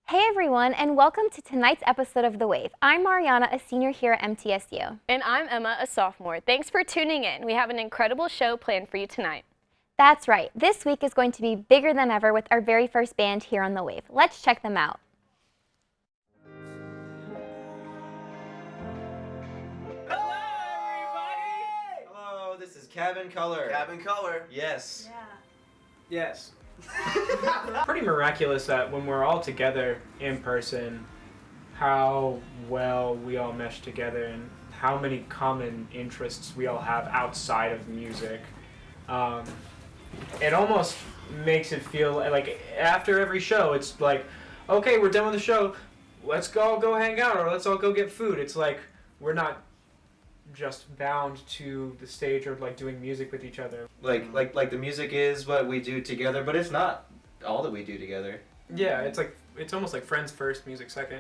Hey everyone, and welcome to tonight's episode of The Wave. I'm Mariana, a senior here at MTSU. And I'm Emma, a sophomore. Thanks for tuning in. We have an incredible show planned for you tonight. That's right, this week is going to be bigger than ever with our very first band here on The Wave. Let's check them out. Hello, everybody! Hello, this is Cabin Color. Cabin Color. Yes. Yes. Pretty miraculous that when we're all together in person, how well we all mesh together and how many common interests we all have outside of music. It almost makes it feel like after every show, it's like, okay, we're done with the show, let's all go hang out or let's all go get food. It's like we're not just bound to the stage or like doing music with each other. Like the music is what we do together, but it's not all that we do together. Yeah, it's almost like friends first, music second.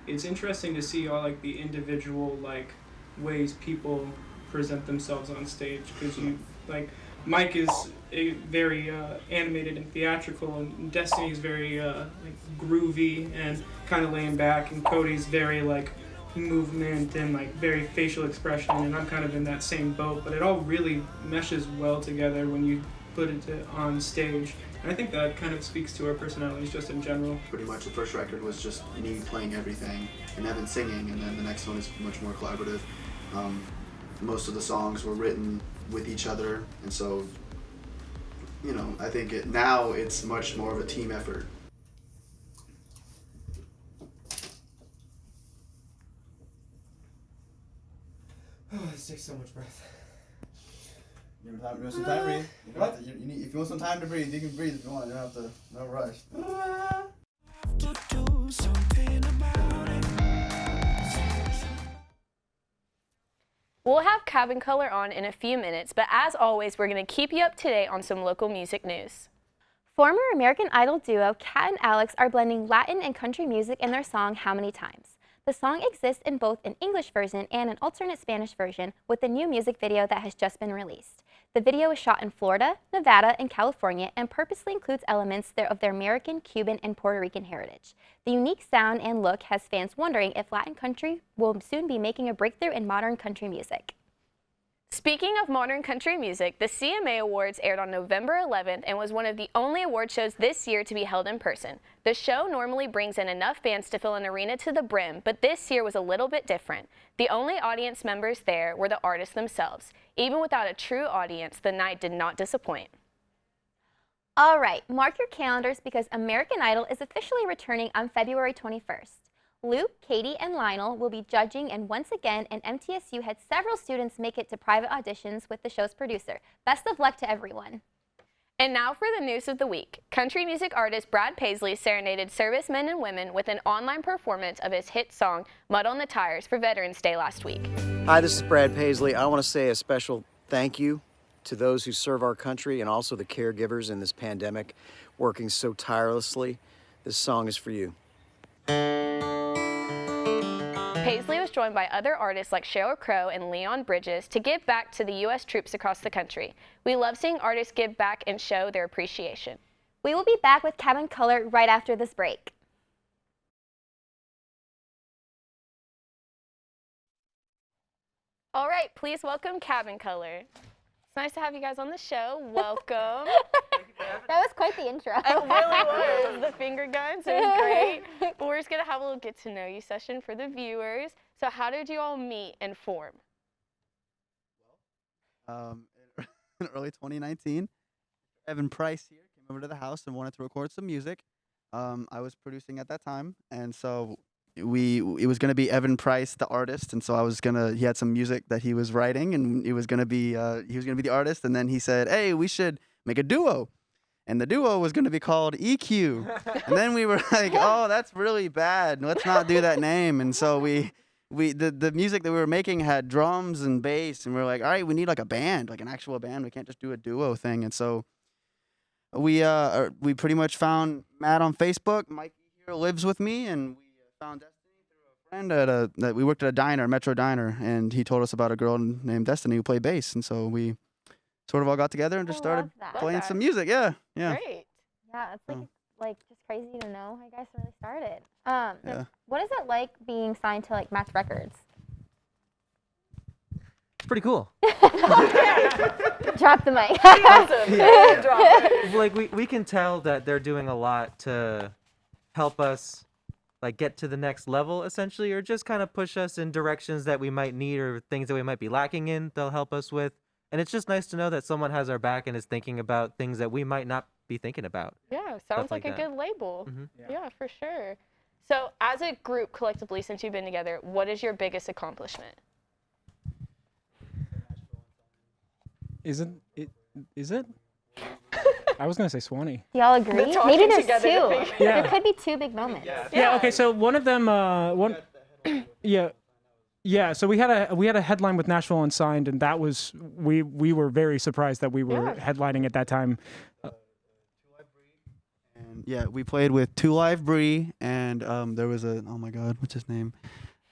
It's interesting to see all like the individual like ways people present themselves on stage, because you like Mike is very animated and theatrical, and Destiny is very like groovy and kind of laying back, and Cody's very like movement and like very facial expression, and I'm kind of in that same boat, but it all really meshes well together when you put it on stage. And I think that kind of speaks to our personalities just in general. Pretty much the first record was just me playing everything and Evan singing, and then the next one is much more collaborative. Most of the songs were written with each other, and so, you know, I think now it's much more of a team effort. Oh, this takes so much breath. You want some time to breathe? If you want some time to breathe, you can breathe if you want. You don't have to, no rush. We'll have Cabin Color on in a few minutes, but as always, we're going to keep you up to date on some local music news. Former American Idol duo Kat and Alex are blending Latin and country music in their song How Many Times. The song exists in both an English version and an alternate Spanish version, with a new music video that has just been released. The video is shot in Florida, Nevada, and California, and purposely includes elements of their American, Cuban, and Puerto Rican heritage. The unique sound and look has fans wondering if Latin country will soon be making a breakthrough in modern country music. Speaking of modern country music, the CMA Awards aired on November 11th and was one of the only award shows this year to be held in person. The show normally brings in enough fans to fill an arena to the brim, but this year was a little bit different. The only audience members there were the artists themselves. Even without a true audience, the night did not disappoint. All right, mark your calendars because American Idol is officially returning on February 21st. Luke, Katie, and Lionel will be judging, and once again, MTSU had several students make it to private auditions with the show's producer. Best of luck to everyone. And now for the news of the week. Country music artist Brad Paisley serenaded servicemen and women with an online performance of his hit song, Mud on the Tires, for Veterans Day last week. Hi, this is Brad Paisley. I want to say a special thank you to those who serve our country and also the caregivers in this pandemic, working so tirelessly. This song is for you. Paisley was joined by other artists like Sheryl Crow and Leon Bridges to give back to the U.S. troops across the country. We love seeing artists give back and show their appreciation. We will be back with Cabin Color right after this break. All right, please welcome Cabin Color. It's nice to have you guys on the show. Welcome. That was quite the intro. It really was. The finger guns, it was great. But we're just going to have a little get to know you session for the viewers. So how did you all meet and form? In early 2019, Evan Price here came over to the house and wanted to record some music. I was producing at that time, and so it was going to be Evan Price, the artist, and so he had some music that he was writing, and he was going to be the artist, and then he said, hey, we should make a duo. And the duo was going to be called EQ. And then we were like, oh, that's really bad. Let's not do that name. And so the music that we were making had drums and bass. And we were like, all right, we need like a band, like an actual band. We can't just do a duo thing. And so we pretty much found Matt on Facebook. Mikey here lives with me. And we found Destiny through a friend that we worked at a diner, Metro Diner, and he told us about a girl named Destiny who played bass, and so we sort of all got together and just I started love that. playing Love some that. music. Yeah, yeah. Great. Yeah, it's Oh. like just crazy to know how you guys really started. Yeah. What is it like being signed to like Max Records? It's pretty cool. Drop the mic. Like we can tell that they're doing a lot to help us like get to the next level essentially, or just kind of push us in directions that we might need or things that we might be lacking in. They'll help us with. And it's just nice to know that someone has our back and is thinking about things that we might not be thinking about. Yeah, sounds like like a that. good label. Mhm. Yeah, for sure. So, as a group collectively, since you've been together, what is your biggest accomplishment? Isn't it? Is it? I was gonna say Swanee. Do y'all agree? talking Maybe there's together to two. figure- Yeah. There could be two big moments. Yeah. Okay. So one of them. Yeah. Yeah. So we had a headline with Nashville Unsigned, and that was we were very surprised that we were Yeah. headlining at that time. And yeah, we played with Two Live Bree, and there was a oh my god, what's his name?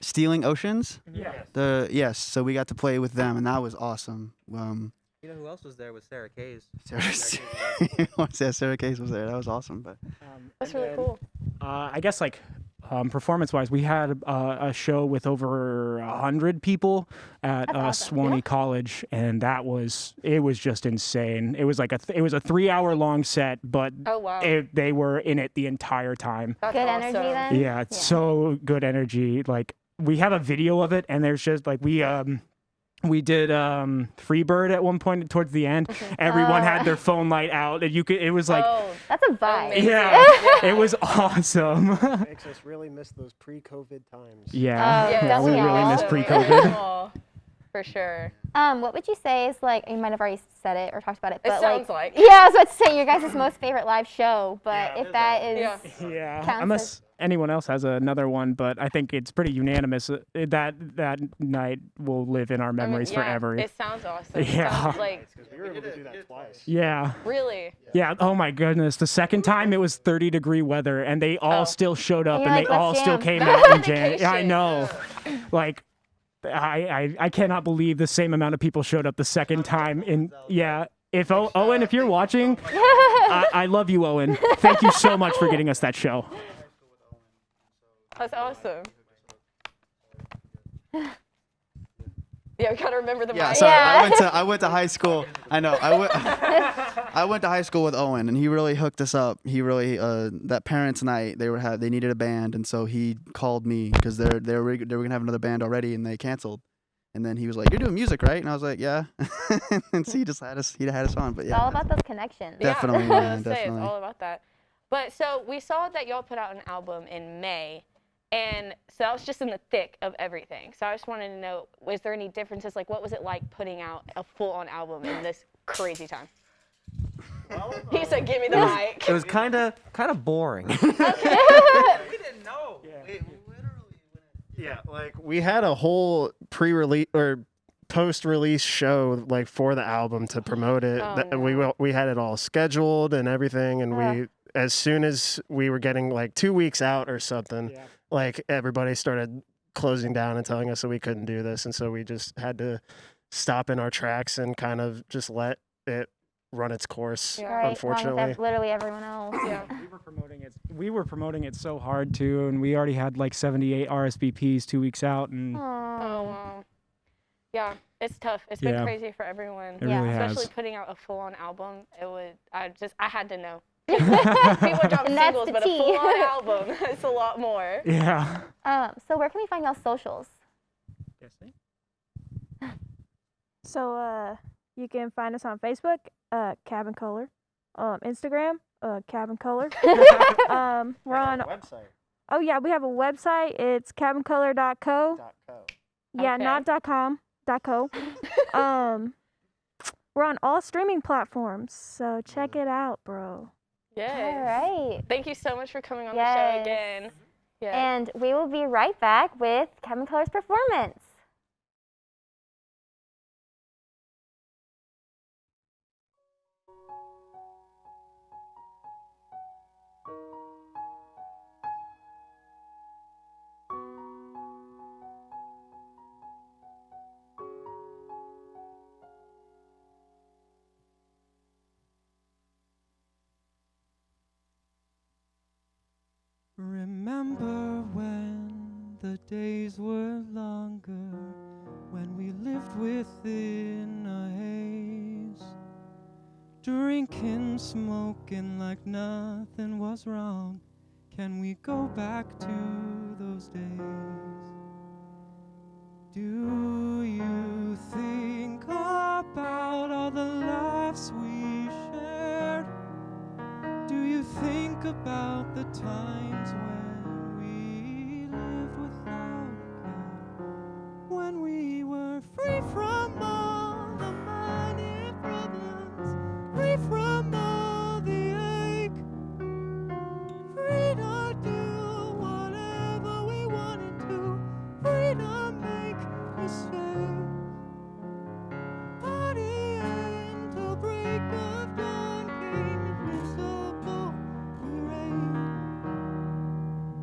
Stealing Oceans. Yeah. Yes, so we got to play with them, and that was awesome. You know who else was there was Sarah Kays. Sarah Case was there. That was awesome. But That's really cool. I guess like performance-wise, we had a show with over 100 people at That's awesome. Swanee College, and it was just insane. It was like it was a 3-hour-long set, but Oh, wow. they were in it the entire time. That's Good energy awesome. then. Yeah, it's so good energy. Like we have a video of it, and there's just like we did Freebird at one point towards the end. Everyone had their phone light out, and it was like, Oh, That's a vibe. amazing. yeah, it was awesome. Makes us really miss those pre-COVID times. yeah, Yeah, yeah, we don't we really all? miss So pre-COVID. Aw, for sure. What would you say is like, you might have already said it or talked about it, It but sounds like. yeah, I was about to say your guys' most favorite live show, but if that is, Yeah. Yeah, Counts unless anyone else has another one, but I think it's pretty unanimous that night will live in our I mean, memories yeah, forever. It sounds awesome. It Yeah. sounds like, We were able to do that twice. Yeah. really. Yeah. Oh my goodness. The second time it was 30-degree weather, and they all Oh. still showed up, And and you're they like, all "Let's still jam." came out and jammed. Dedication. I know. Like, I cannot believe the same amount of people showed up the second time. In yeah. If Owen, if you're watching, I love you, Owen. Thank you so much for getting us that show. That's awesome. Yeah, we gotta remember the yeah, mic. sorry, Yeah. I went to high school. I know. I went to high school with Owen, and he really hooked us up. He really that parents' night they needed a band, and so he called me because they were gonna have another band already, and they canceled. And then he was like, "You're doing music, right?" And I was like, "Yeah." And so he just had us on. But it's yeah, all about those connections. Yeah, Definitely, I was man, gonna say, definitely. it's all about that. But so we saw that y'all put out an album in May, and so that was just in the thick of everything. So I just wanted to know, was there any differences? Like, what was it like putting out a full-on album in this crazy time? He said, "Give me the mic." It was kind of boring. We didn't know. Yeah, like we had a whole pre-release or post-release show like for the album to promote it. Oh, That- no. We had it all scheduled and everything, and we as soon as we were getting like 2 weeks out or something, Yeah. like everybody started closing down and telling us that we couldn't do this, and so we just had to stop in our tracks and kind of just let it run its course. Yeah. Right, along Unfortunately. with literally everyone else. Yeah. We were promoting it so hard too, and we already had like 78 RSVPs 2 weeks out, and Oh, Aw. wow. Yeah, it's tough. It's been Yeah. crazy for everyone. it Yeah, really Especially has. putting out a full-on album. I had to know. People drop And that's singles, the but a tea. full-on album, it's a lot more. Yeah. So where can we find y'all socials? So you can find us on Facebook, Cabin Color, Instagram, Cabin Color. We're on. Website. Oh yeah, we have a website. It's cabincolor.co. .co. Yeah, Okay. not .com. .co. We're on all streaming platforms, so check it out, bro. Yes. All right. Thank you so much for coming on the Yes. show again. Yeah. And we will be right back with Kevin Color's performance. Remember when the days were longer, when we lived within a haze, drinking, smoking like nothing was wrong. Can we go back to those days? Do you think about all the laughs we shared? Do you think about the times when we lived without care? When we were free from all the money problems, free from all the ache, free to do whatever we wanted to, free to make mistakes. Partying till break of dawn, came invisible rain.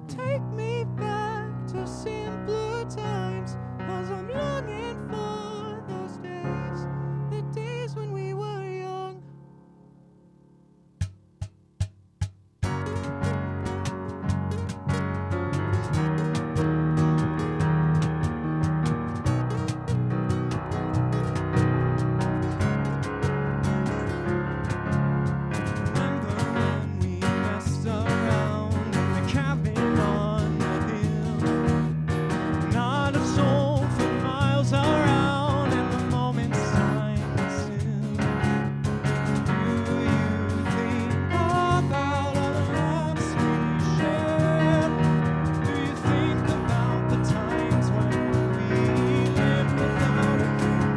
Take me back to simpler times, 'cause I'm longing for those days, the days when we were young. Remember when we messed around in the cabin on the hill? Not a soul for miles around, and the moment's time still. Do you think about all the laughs we shared? Do you think about the times when we lived without a care?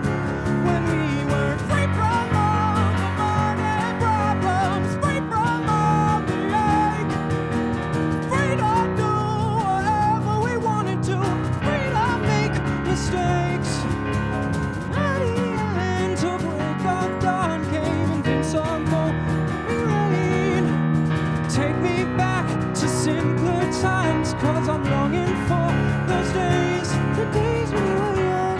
When we were free from all the money problems, free from all the ache, free to do whatever we wanted to, free to make mistakes. At the end, till break of dawn, came invincible rain. Take me back to simpler times, 'cause I'm longing for those days, the days when we were young.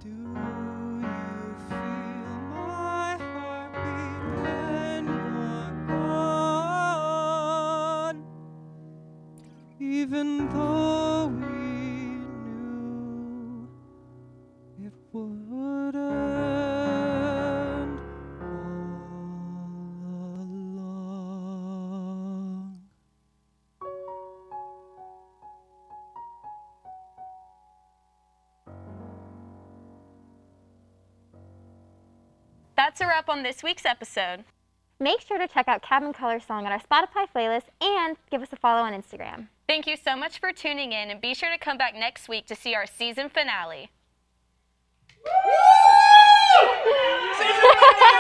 Do you feel my heartbeat when you're gone? Even though we knew it would end all along. That's a wrap on this week's episode. Make sure to check out Cabin Color Song on our Spotify playlist and give us a follow on Instagram. Thank you so much for tuning in, and be sure to come back next week to see our season finale. Season finale!